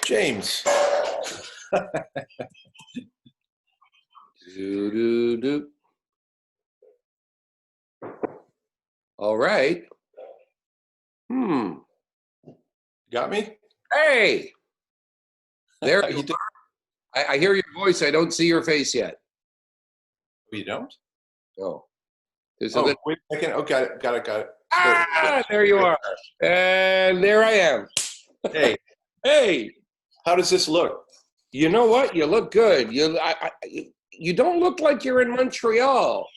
James. Do. All right. Got me? Hey, there How you you doing? are. I hear your voice. I don't see your face yet. You don't? Oh, there's a Oh, little. wait a second. Oh, got it. There you are. And there I am. Hey, Hey, how does this look? you know what? You look good. You don't look like you're in Montreal.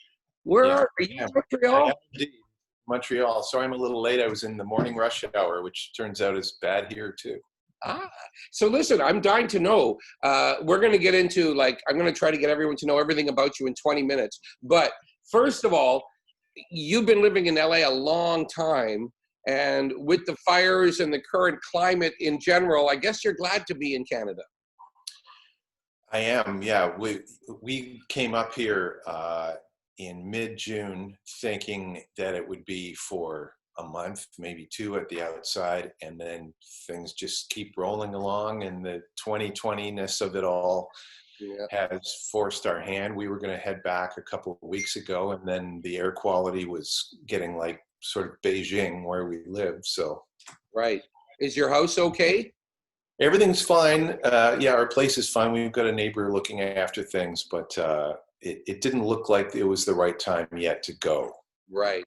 Where Yeah, are you I in am. I Montreal? am indeed. Montreal. Sorry I'm a little late. I was in the morning rush hour, which turns out is bad here too. So listen, I'm dying to know. We're going to get into, I'm going to try to get everyone to know everything about you in 20 minutes. But first of all, you've been living in LA a long time. And with the fires and the current climate in general, I guess you're glad to be in Canada. I am, yeah. We came up here in mid-June thinking that it would be for a month, maybe two at the outside, and then things just keep rolling along, and the 2020-ness of it all has forced our hand. We were going to head back a couple of weeks ago, and then the air quality was getting like sort of Beijing where we live. So, right. Is your house okay? everything's fine. Yeah, our place is fine. We've got a neighbor looking after things, but it didn't look like it was the right time yet to go. Right.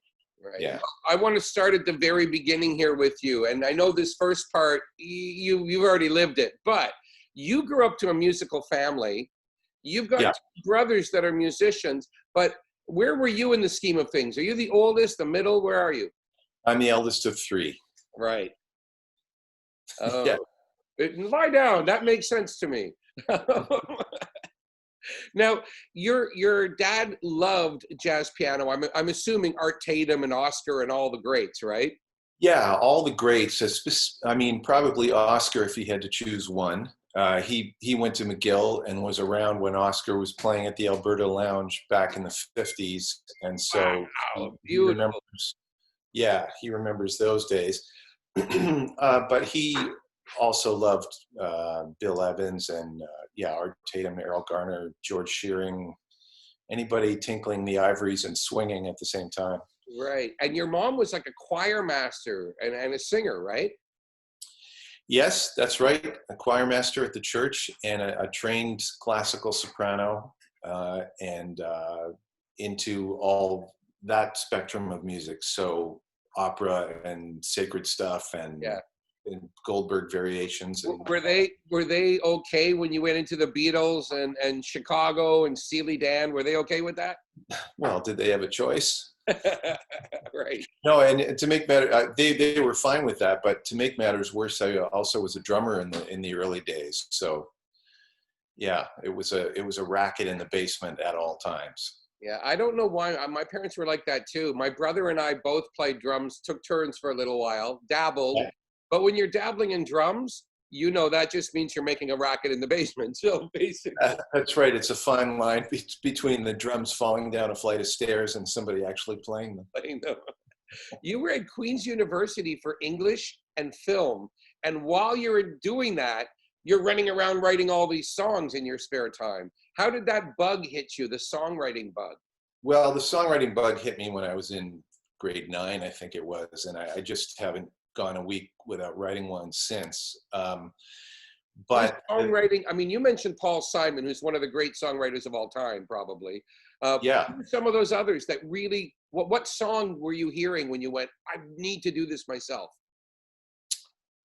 Yeah. I want to start at the very beginning here with you. And I know this first part, you've already lived it, but you grew up to a musical family. You've got two brothers that are musicians, but where were you in the scheme of things? Are you the oldest, the middle? Where are you? I'm the eldest of three. Right. Yeah. Lie down. That makes sense to me. Now, your dad loved jazz piano. I'm assuming Art Tatum and Oscar and all the greats, right? Yeah, all the greats. I mean, probably Oscar if he had to choose one. He went to McGill and was around when Oscar was playing at the Alberta Lounge back in the 50s. And so he remembers, he remembers those days. But he also loved Bill Evans and Art Tatum, Errol Garner, George Shearing, anybody tinkling the ivories and swinging at the same time. Right. And your mom was like a choir master and a singer, right? Yes, that's right. A choir master at the church and a trained classical soprano and into all that spectrum of music. So opera and sacred stuff and Goldberg variations. And were they okay when you went into the Beatles and Chicago and Steely Dan? Were they okay with that? Well, did they have a choice? Right. No, and to make matter, they were fine with that. But to make matters worse, I also was a drummer in the early days. So, yeah, it was a racket in the basement at all times. Yeah, I don't know why. My parents were like that too. My brother and I both played drums, took turns for a little while, dabbled. Yeah. But when you're dabbling in drums, that just means you're making a racket in the basement. So basically, that's right. It's a fine line between the drums falling down a flight of stairs and somebody actually playing them. You were at Queen's University for English and film, and while you're doing that, you're running around writing all these songs in your spare time. How did that bug hit you, the songwriting bug? Well, the songwriting bug hit me when I was in grade 9, I think it was, and I just haven't gone a week without writing one since. But songwriting, I mean, you mentioned Paul Simon, who's one of the great songwriters of all time, probably. Some of those others that really, what song were you hearing when you went, I need to do this myself?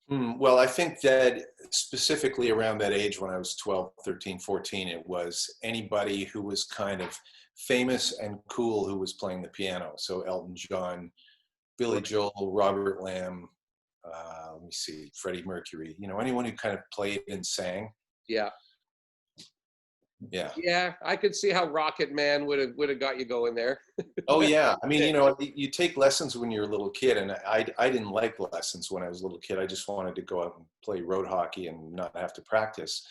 Well, I think that specifically around that age when I was 12, 13, 14, it was anybody who was kind of famous and cool who was playing the piano. So Elton John, Billy Joel, Robert Lamb, let me see, Freddie Mercury, anyone who kind of played and sang. Yeah. Yeah. Yeah, I could see how Rocket Man would have got you going there. Oh yeah, I mean, you take lessons when you're a little kid, and I didn't like lessons when I was a little kid. I just wanted to go out and play road hockey and not have to practice.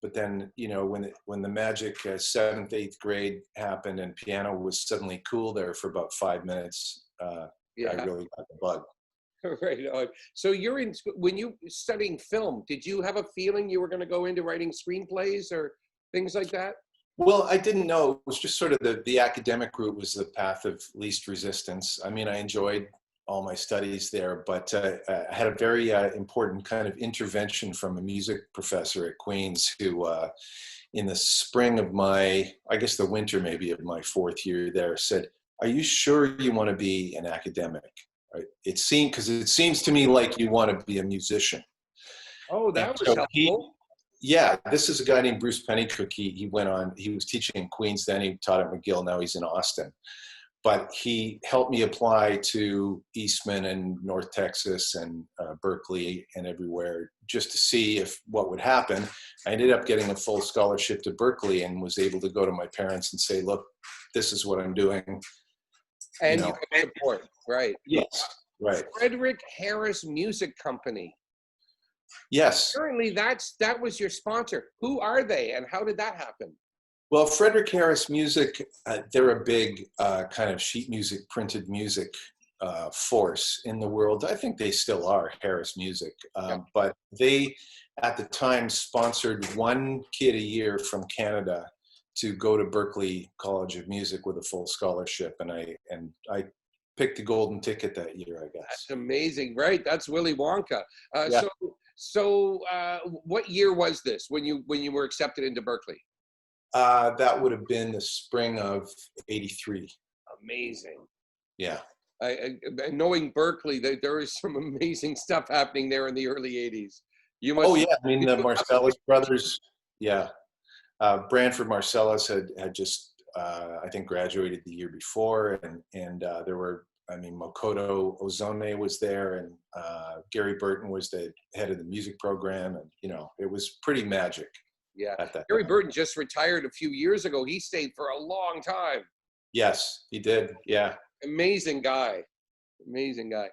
But then, when the magic 7th, 8th grade happened and piano was suddenly cool there for about 5 minutes, I really got the bug. Right on. So you're in when you studying film, did you have a feeling you were going to go into writing screenplays or things like that? Well, I didn't know. It was just sort of the academic route was the path of least resistance. I mean, I enjoyed all my studies there, but I had a very important kind of intervention from a music professor at Queen's who, in the spring of I guess the winter maybe of my fourth year there, said, "Are you sure you want to be an academic? Right? Because it seems to me like you want to be a musician." Oh, And that was so helpful. yeah, this is a guy named Bruce Pennycook. He was teaching in Queens, then he taught at McGill, now he's in Austin. But he helped me apply to Eastman and North Texas and Berkeley and everywhere just to see what would happen. I ended up getting a full scholarship to Berkeley and was able to go to my parents and say, look, this is what I'm doing. And you have support, right? Yes, right. Frederick Harris Music Company. Yes. Currently, that was your sponsor. Who are they, and how did that happen? Well, Frederick Harris Music, they're a big kind of sheet music, printed music force in the world. I think they still are, Harris Music. But they, at the time, sponsored one kid a year from Canada to go to Berklee College of Music with a full scholarship. And I picked the golden ticket that year, I guess. That's amazing, right? That's Willy Wonka. Yeah. So what year was this when you were accepted into Berklee? That would have been the spring of '83. Amazing. Yeah. Knowing Berklee, there is some amazing stuff happening there in the early '80s. Oh yeah, I mean the Marcellus brothers. Yeah, Branford Marcellus had just I think graduated the year before, and there were, I mean, Makoto Ozone was there, and Gary Burton was the head of the music program, and it was pretty magic. Yeah, Gary time. Burton just retired a few years ago. He stayed for a long time. Yes, he did. Yeah. Amazing guy. Amazing guy.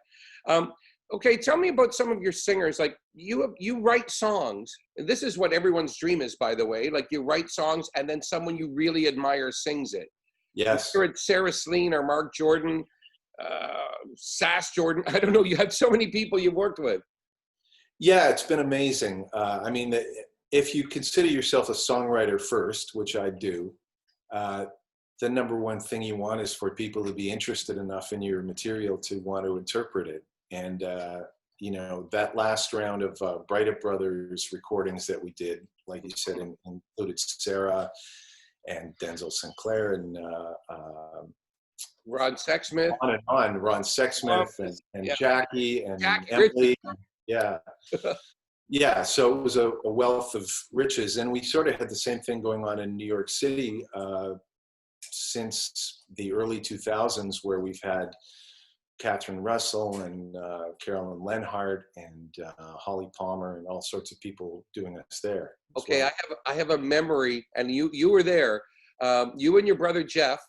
Okay, tell me about some of your singers. Like you write songs, and this is what everyone's dream is, by the way. Like you write songs, and then someone you really admire sings it. Yes. You're at Sarah Slean or Mark Jordan, Sass Jordan. I don't know. You had so many people you worked with. Yeah, it's been amazing. I mean, if you consider yourself a songwriter first, which I do, the number one thing you want is for people to be interested enough in your material to want to interpret it. And, that last round of Breithaupt Brothers recordings that we did, like you said, included Sarah and Denzel Sinclair and Ron Sexsmith. On and on. Ron Sexsmith and yeah. Jackie and Jackie Emily. Yeah. Yeah, so it was a wealth of riches. And we sort of had the same thing going on in New York City since the early 2000s, where we've had Catherine Russell and Carolyn Lenhart and Holly Palmer and all sorts of people doing us there. Okay, well. I have a memory, and you were there. You and your brother Jeff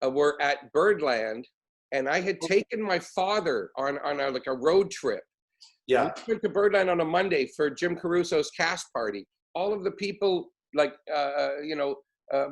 were at Birdland, and I had taken my father on a road trip. Yeah. We went to Birdland on a Monday for Jim Caruso's cast party. All of the people,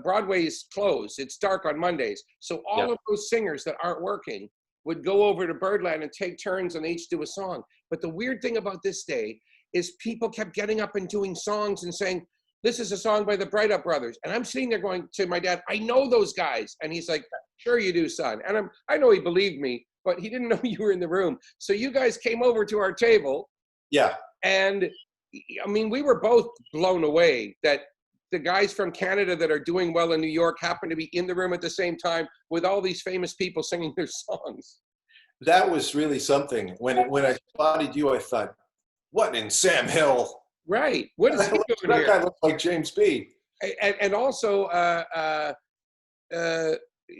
Broadway's closed. It's dark on Mondays. So all of those singers that aren't working would go over to Birdland and take turns and they each do a song. But the weird thing about this day is people kept getting up and doing songs and saying, this is a song by the Breithaupt Brothers. And I'm sitting there going to my dad, I know those guys. And he's like, sure you do, son. And I know he believed me, but he didn't know you were in the room. So you guys came over to our table. Yeah. And I mean, we were both blown away that the guys from Canada that are doing well in New York happen to be in the room at the same time with all these famous people singing their songs. That was really something. When I spotted you, I thought, what in Sam Hill? Right. What is he doing here? That guy looks like James B. And also,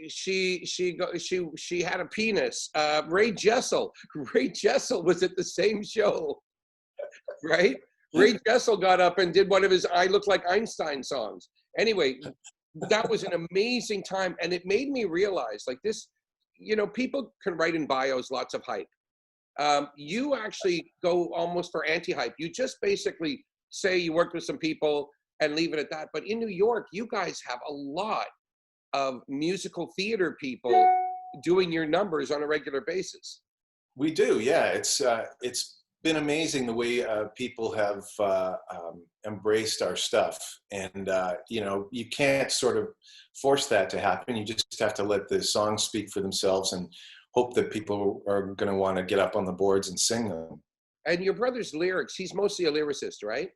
she had a penis. Ray Jessel. Ray Jessel was at the same show, right? Ray Jessel got up and did one of his I Look Like Einstein songs. Anyway, that was an amazing time. And it made me realize, like this, people can write in bios lots of hype. You actually go almost for anti-hype. You just basically say you worked with some people and leave it at that. But in New York, you guys have a lot of musical theater people doing your numbers on a regular basis. We do, yeah. It's been amazing the way people have embraced our stuff, and you know, you can't sort of force that to happen. You just have to let the songs speak for themselves, and hope that people are going to want to get up on the boards and sing them. And your brother's lyrics, he's mostly a lyricist, right?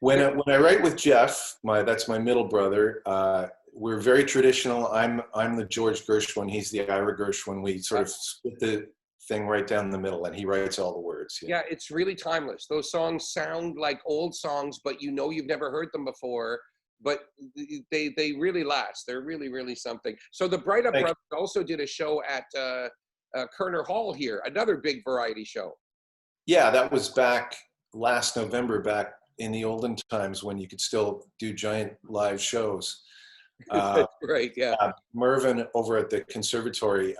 When I write with Jeff, that's my middle brother. We're very traditional. I'm the George Gershwin. He's the Ira Gershwin. We sort of split the thing right down the middle, and he writes all the words. Yeah, it's really timeless. Those songs sound like old songs, but you know you've never heard them before. But they really last. They're really, really something. So the Breithaupt Brothers also did a show at Kerner Hall here, another big variety show. Yeah, that was back last November, back in the olden times when you could still do giant live shows. Right, yeah. Mervyn over at the conservatory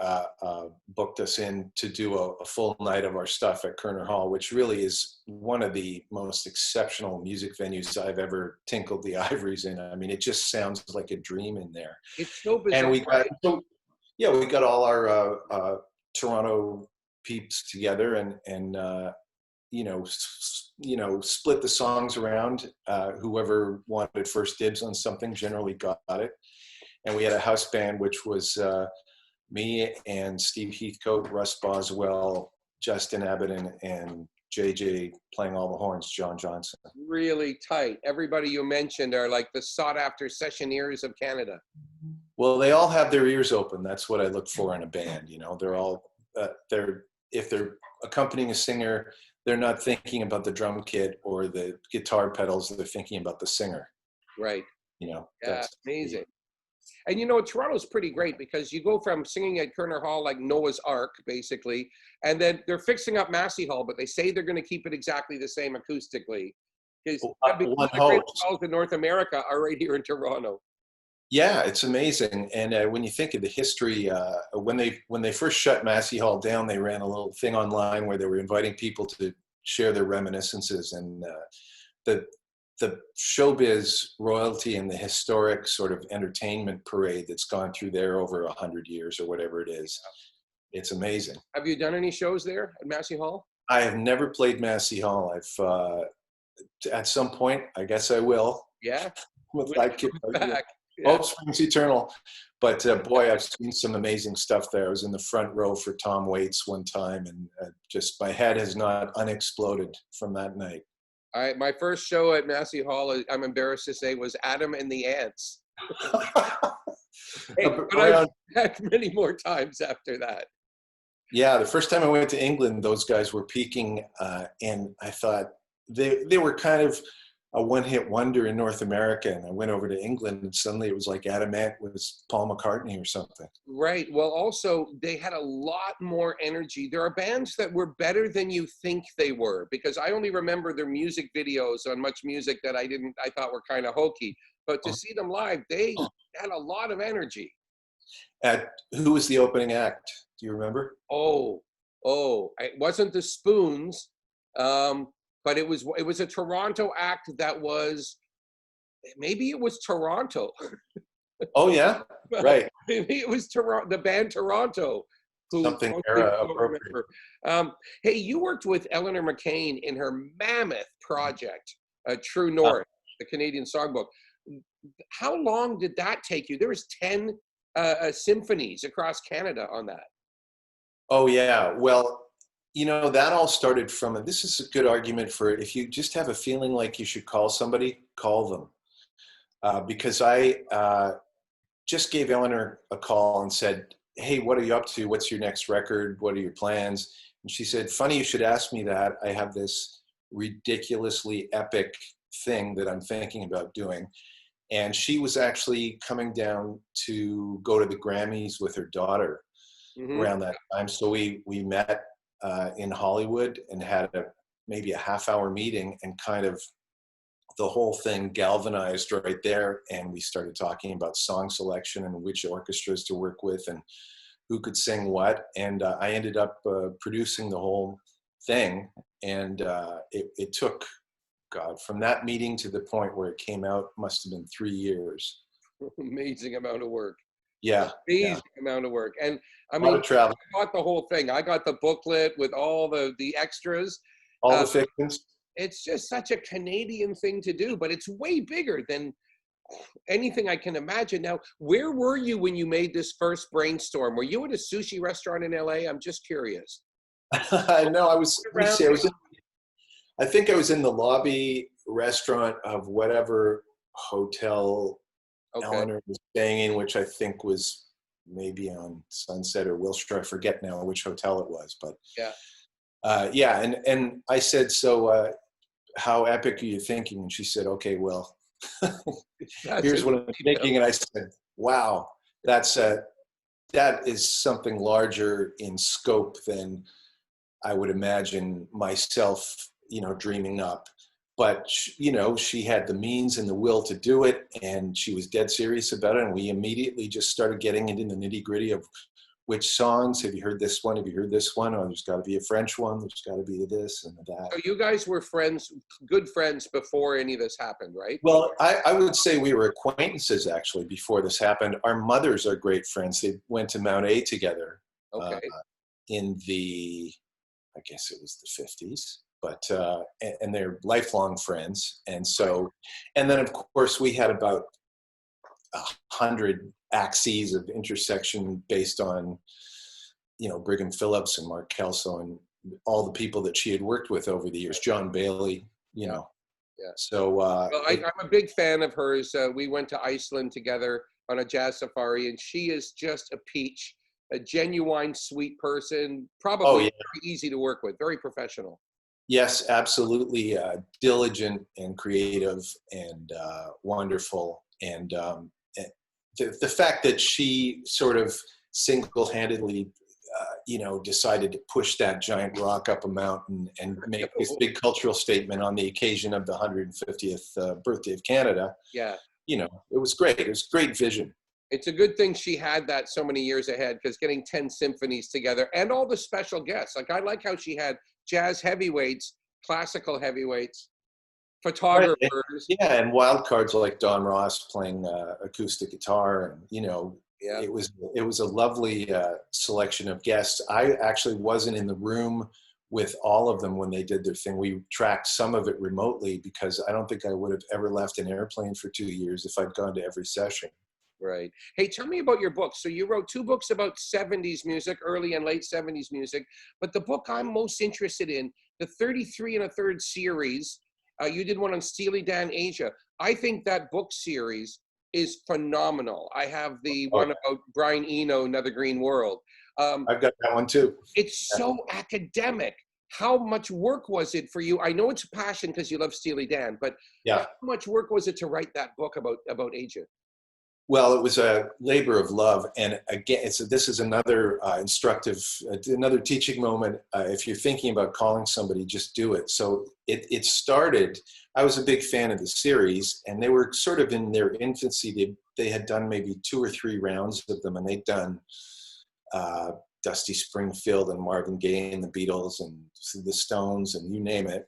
booked us in to do a full night of our stuff at Kerner Hall, which really is one of the most exceptional music venues I've ever tinkled the ivories in. I mean, it just sounds like a dream in there. It's so bizarre. And we got all our Toronto peeps together, and you know, split the songs around. Whoever wanted first dibs on something generally got it. And we had a house band, which was me and Steve Heathcote, Russ Boswell, Justin Abbott, and JJ playing all the horns, John Johnson. Really tight. Everybody you mentioned are like the sought-after sessioneers of Canada. Well, they all have their ears open. That's what I look for in a band. You know, they're all if they're accompanying a singer, they're not thinking about the drum kit or the guitar pedals. They're thinking about the singer. Right. You know. Yeah, that's amazing. And you know, Toronto's pretty great because you go from singing at Kerner Hall like Noah's Ark, basically, and then they're fixing up Massey Hall, but they say they're going to keep it exactly the same acoustically. Because the greatest halls in North America are right here in Toronto. Yeah, it's amazing. And when you think of the history, when they first shut Massey Hall down, they ran a little thing online where they were inviting people to share their reminiscences, and the showbiz royalty and the historic sort of entertainment parade that's gone through there over 100 years or whatever it is. It's amazing. Have you done any shows there at Massey Hall? I have never played Massey Hall. I've at some point, I guess I will. Yeah. With that kid. Hope springs eternal. But boy, I've seen some amazing stuff there. I was in the front row for Tom Waits one time, and just my head has not unexploded from that night. My first show at Massey Hall, I'm embarrassed to say, was Adam and the Ants. But I've had many more times after that. Yeah, the first time I went to England, those guys were peaking, and I thought they were kind of a one-hit wonder in North America, and I went over to England, and suddenly it was like Adam Ant was Paul McCartney or something. Right. Well, also, they had a lot more energy. There are bands that were better than you think they were, because I only remember their music videos on Much Music that I thought were kind of hokey. But to see them live, they had a lot of energy. Who was the opening act? Do you remember? It wasn't the Spoons. But it was a Toronto act that was, maybe it was Toronto. Oh yeah, right. Maybe it was the band Toronto. Something era appropriate. Hey, you worked with Eleanor McCain in her mammoth project, True North, the Canadian Songbook. How long did that take you? There was 10 symphonies across Canada on that. Oh yeah, well, you know, that all started from, and this is a good argument for if you just have a feeling like you should call somebody, call them. Because I just gave Eleanor a call and said, hey, what are you up to? What's your next record? What are your plans? And she said, funny you should ask me that. I have this ridiculously epic thing that I'm thinking about doing. And she was actually coming down to go to the Grammys with her daughter around that time. So we met in Hollywood and had maybe a half-hour meeting, and kind of the whole thing galvanized right there. And we started talking about song selection and which orchestras to work with and who could sing what. And I ended up producing the whole thing. And it took, God, from that meeting to the point where it came out must have been 3 years. Amazing amount of work. Yeah. Amazing Yeah. amount of work. And I A lot mean, of travel. I got the whole thing. I got the booklet with all the extras. All Uh, the fictions. it's just such a Canadian thing to do, but it's way bigger than anything I can imagine. Now, where were you when you made this first brainstorm? Were you at a sushi restaurant in LA? I'm just curious. No, I was, let me Around see, I think I was in the lobby restaurant of whatever hotel okay. Eleanor was staying in, which I think was maybe on Sunset or Wilshire. I forget now which hotel it was, but Yeah. yeah. And I said, so how epic are you thinking? And she said, okay, well, That's here's it. what I'm thinking. And I said, wow, that is something larger in scope than I would imagine myself, dreaming up. But, she had the means and the will to do it, and she was dead serious about it. And we immediately just started getting into the nitty gritty of which songs. Have you heard this one? Have you heard this one? Oh, there's got to be a French one. There's got to be this and that. So you guys were friends, good friends before any of this happened, right? Well, I would say we were acquaintances actually before this happened. Our mothers are great friends. They went to Mount A together Okay. in the, I guess it was the 50s, but, and they're lifelong friends. And so, and then of course we had about 100 axes of intersection based on, Brigham Phillips and Mark Kelso and all the people that she had worked with over the years, John Bailey, Yeah. So, Well, I'm a big fan of hers. We went to Iceland together on a jazz safari, and she is just a peach, a genuine, sweet person, probably very easy to work with, very professional. Yes, absolutely. Diligent and creative and wonderful. And the fact that she sort of single-handedly, decided to push that giant rock up a mountain and make this big cultural statement on the occasion of the 150th birthday of Canada. Yeah. It was great. It was great vision. It's a good thing she had that so many years ahead, because getting 10 symphonies together and all the special guests. Like, I like how she had jazz heavyweights, classical heavyweights, photographers. Right. Yeah, and wild cards like Don Ross playing acoustic guitar, and Yeah. it was a lovely selection of guests. I actually wasn't in the room with all of them when they did their thing. We tracked some of it remotely because I don't think I would have ever left an airplane for 2 years if I'd gone to every session. Right. Hey, tell me about your books. So you wrote 2 books about 70s music, early and late 70s music. But the book I'm most interested in, the 33 and a third series, you did one on Steely Dan Asia. I think that book series is phenomenal. I have the one about Brian Eno, Another Green World. I've got that one too. It's so academic. How much work was it for you? I know it's a passion because you love Steely Dan, but how much work was it to write that book about Asia? Well, it was a labor of love. And again, this is another instructive, another teaching moment. If you're thinking about calling somebody, just do it. So it started, I was a big fan of the series, and they were sort of in their infancy. They had done maybe 2 or 3 rounds of them, and they'd done Dusty Springfield and Marvin Gaye and the Beatles and the Stones and you name it.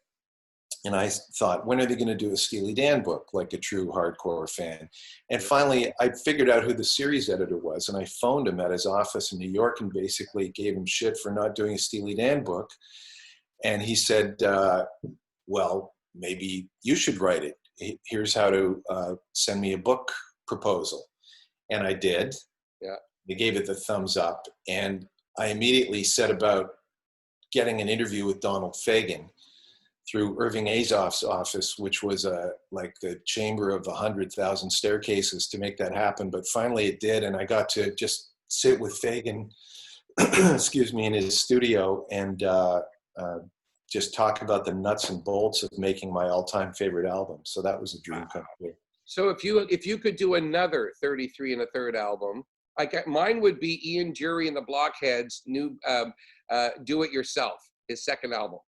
And I thought, when are they going to do a Steely Dan book, like a true hardcore fan? And finally, I figured out who the series editor was, and I phoned him at his office in New York and basically gave him shit for not doing a Steely Dan book. And he said, well, maybe you should write it. Here's how to send me a book proposal. And I did. Yeah. They gave it the thumbs up. And I immediately set about getting an interview with Donald Fagen through Irving Azoff's office, which was like the chamber of 100,000 staircases to make that happen. But finally it did, and I got to just sit with Fagen, excuse me, in his studio and just talk about the nuts and bolts of making my all-time favorite album. So that was a dream come true. So if you could do another 33 and a third album, mine would be Ian Dury and the Blockheads' new Do It Yourself, his second album.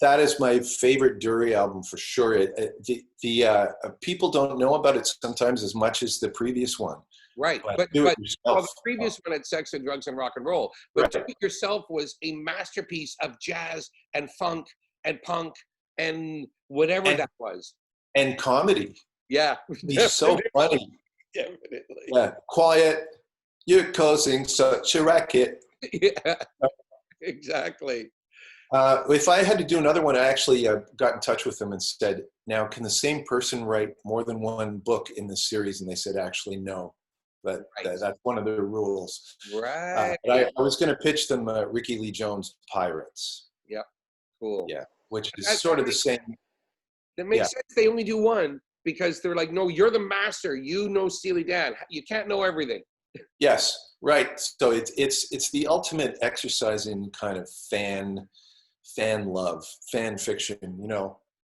That is my favorite Dury album for sure. The people don't know about it sometimes as much as the previous one. Right, but the previous one had Sex and Drugs and Rock and Roll. But Do It Yourself was a masterpiece of jazz and funk and punk and whatever that was. And comedy. Yeah. He's so funny. Definitely. Yeah, quiet. You're causing such a racket. Yeah, exactly. If I had to do another one, I actually got in touch with them and said, now, can the same person write more than one book in this series? And they said, actually, no. But Right. that's one of their rules. Right. But I was going to pitch them Ricky Lee Jones' Pirates. Yep. Cool. Yeah, which is That, sort that, of the makes, same. that Yeah. makes sense. They only do one because they're like, no, you're the master. You know Steely Dan. You can't know everything. Yes, right. So it's the ultimate exercise in kind of fan love, fan fiction.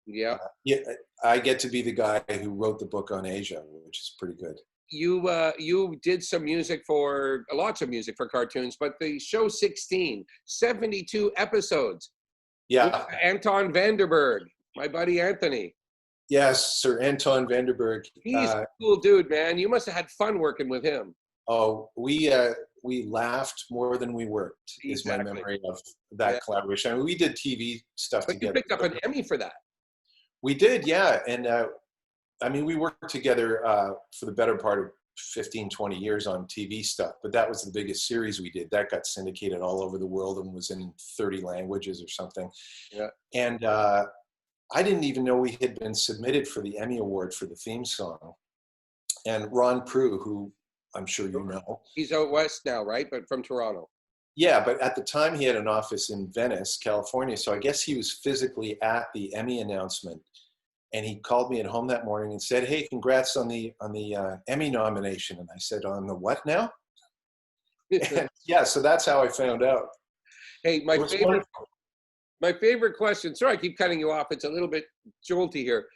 Yeah. Yeah, I get to be the guy who wrote the book on Asia, which is pretty good. You did some music for lots of music for cartoons, but the show 16, 72 episodes with Yeah. Anton Vanderberg, my buddy Anthony. Yes, Sir Anton Vanderberg. He's a cool dude, man. You must have had fun working with him. Oh, we laughed more than we worked. Is my Exactly. memory of that collaboration. I mean, we did TV stuff But you together. picked up an Emmy for that. We did, yeah. And I mean, we worked together for the better part of 15, 20 years on TV stuff, but that was the biggest series we did. That got syndicated all over the world and was in 30 languages or something. Yeah. And I didn't even know we had been submitted for the Emmy Award for the theme song. And Ron Prue, who I'm sure you know. He's out west now, right? But from Toronto. Yeah, but at the time he had an office in Venice, California. So I guess he was physically at the Emmy announcement. And he called me at home that morning and said, "Hey, congrats on the Emmy nomination." And I said, "On the what now?" And yeah, so that's how I found out. Hey, my favorite question. Sorry, I keep cutting you off. It's a little bit jolty here.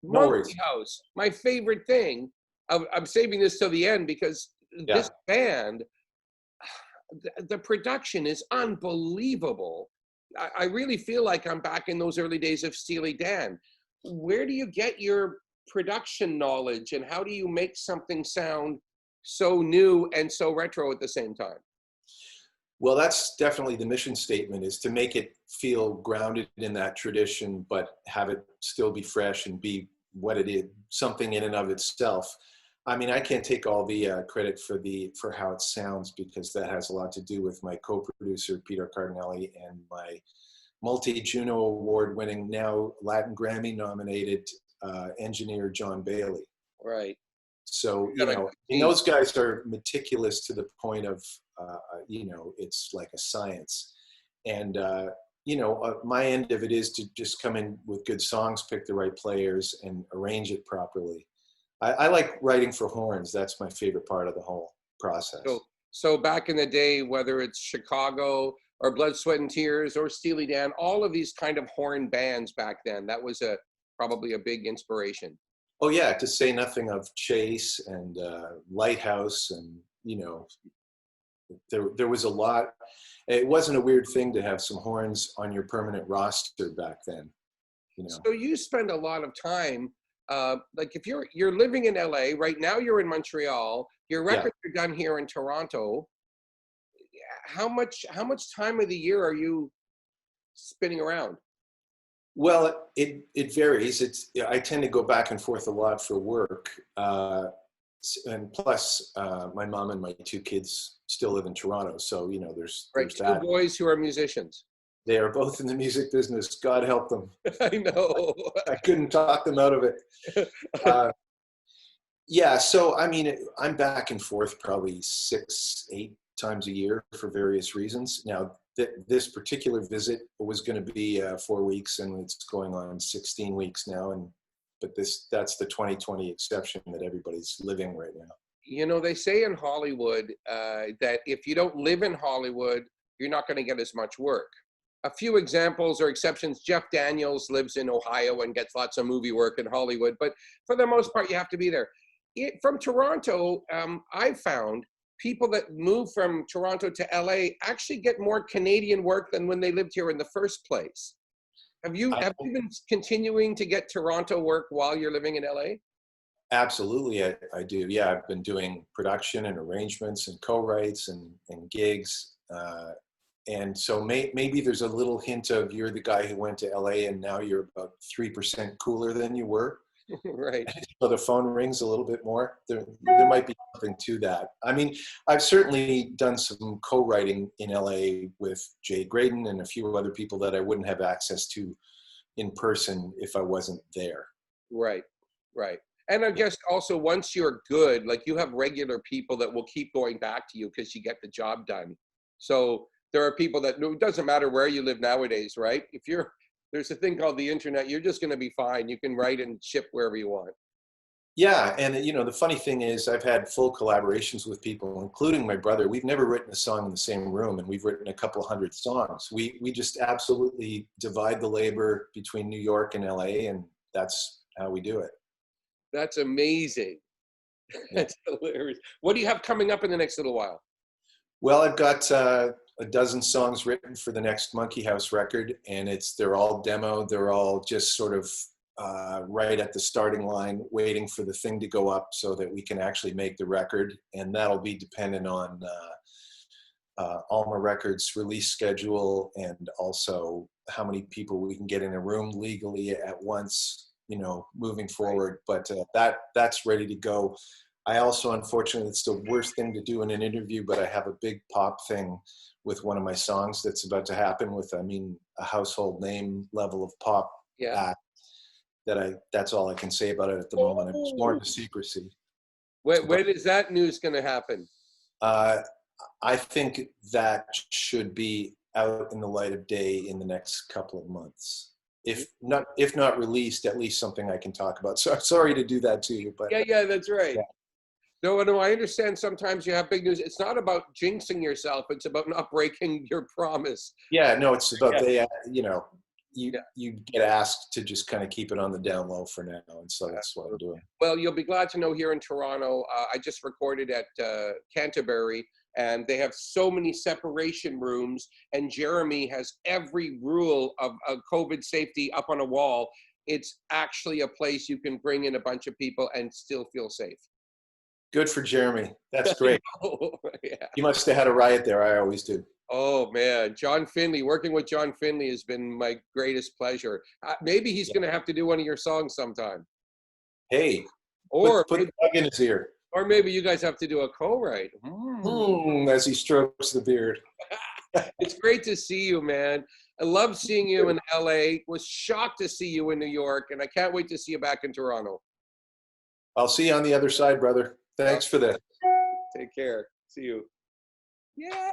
No worries. MonkeyHouse. My favorite thing. I'm saving this till the end because this band, the production is unbelievable. I really feel like I'm back in those early days of Steely Dan. Where do you get your production knowledge and how do you make something sound so new and so retro at the same time? Well, that's definitely the mission statement, is to make it feel grounded in that tradition, but have it still be fresh and be what it is, something in and of itself. I mean, I can't take all the credit for how it sounds, because that has a lot to do with my co-producer, Peter Cardinelli, and my multi-Juno award-winning, now Latin Grammy-nominated engineer, John Bailey. Right. So, and those guys are meticulous to the point of, it's like a science. And, my end of it is to just come in with good songs, pick the right players, and arrange it properly. I like writing for horns. That's my favorite part of the whole process. So back in the day, whether it's Chicago or Blood, Sweat and Tears or Steely Dan, all of these kind of horn bands back then, that was probably a big inspiration. Oh yeah, to say nothing of Chase and Lighthouse, and there was a lot. It wasn't a weird thing to have some horns on your permanent roster back then. So you spend a lot of time, like if you're living in LA right now, you're in Montreal. Your records are done here in Toronto. How much time of the year are you spinning around? Well, it varies. I tend to go back and forth a lot for work, and plus my mom and my two kids still live in Toronto, so there's that. Two boys who are musicians. They are both in the music business. God help them. I know. I couldn't talk them out of it. Yeah, so I mean, I'm back and forth probably 6-8 times a year for various reasons. Now, this particular visit was going to be 4 weeks, and it's going on 16 weeks now. But that's the 2020 exception that everybody's living right now. They say in Hollywood that if you don't live in Hollywood, you're not going to get as much work. A few examples or exceptions. Jeff Daniels lives in Ohio and gets lots of movie work in Hollywood, but for the most part, you have to be there. From Toronto, I've found people that move from Toronto to LA actually get more Canadian work than when they lived here in the first place. Have you been continuing to get Toronto work while you're living in LA? Absolutely, I do. Yeah, I've been doing production and arrangements and co-writes and gigs. And so maybe there's a little hint of you're the guy who went to LA and now you're about 3% cooler than you were. Right. So the phone rings a little bit more. There might be something to that. I mean, I've certainly done some co-writing in LA with Jay Graydon and a few other people that I wouldn't have access to in person if I wasn't there. Right. Right. And I guess also once you're good, like you have regular people that will keep going back to you because you get the job done. So there are people that, it doesn't matter where you live nowadays, right? There's a thing called the internet, you're just going to be fine. You can write and ship wherever you want. Yeah, and the funny thing is I've had full collaborations with people, including my brother. We've never written a song in the same room, and we've written a couple hundred songs. We just absolutely divide the labor between New York and LA, and that's how we do it. That's amazing. That's hilarious. What do you have coming up in the next little while? Well, I've got a dozen songs written for the next MonkeyHouse record, and they're all demo. They're all just sort of right at the starting line, waiting for the thing to go up so that we can actually make the record. And that'll be dependent on Alma Records' release schedule and also how many people we can get in a room legally at once, moving forward. But that's ready to go. I also, unfortunately, it's the worst thing to do in an interview, but I have a big pop thing with one of my songs that's about to happen with, a household name level of pop act. That's all I can say about it at the moment. I'm sworn to secrecy. When is that news going to happen? I think that should be out in the light of day in the next couple of months. If not released, at least something I can talk about. So sorry to do that to you, but yeah, that's right. Yeah. No, I understand sometimes you have big news. It's not about jinxing yourself. It's about not breaking your promise. Yeah, no, it's about you get asked to just kind of keep it on the down low for now, and so that's what I'm doing. Well, you'll be glad to know here in Toronto, I just recorded at Canterbury, and they have so many separation rooms, and Jeremy has every rule of COVID safety up on a wall. It's actually a place you can bring in a bunch of people and still feel safe. Good for Jeremy. That's great. Yeah. You must have had a riot there. I always do. Oh man, John Finley, working with John Finley has been my greatest pleasure. Maybe he's going to have to do one of your songs sometime. Hey, or put the bug in his ear. Or maybe you guys have to do a co-write. As he strokes the beard. It's great to see you, man. I love seeing you in LA. Was shocked to see you in New York, and I can't wait to see you back in Toronto. I'll see you on the other side, brother. Thanks for this. Take care. See you. Yeah.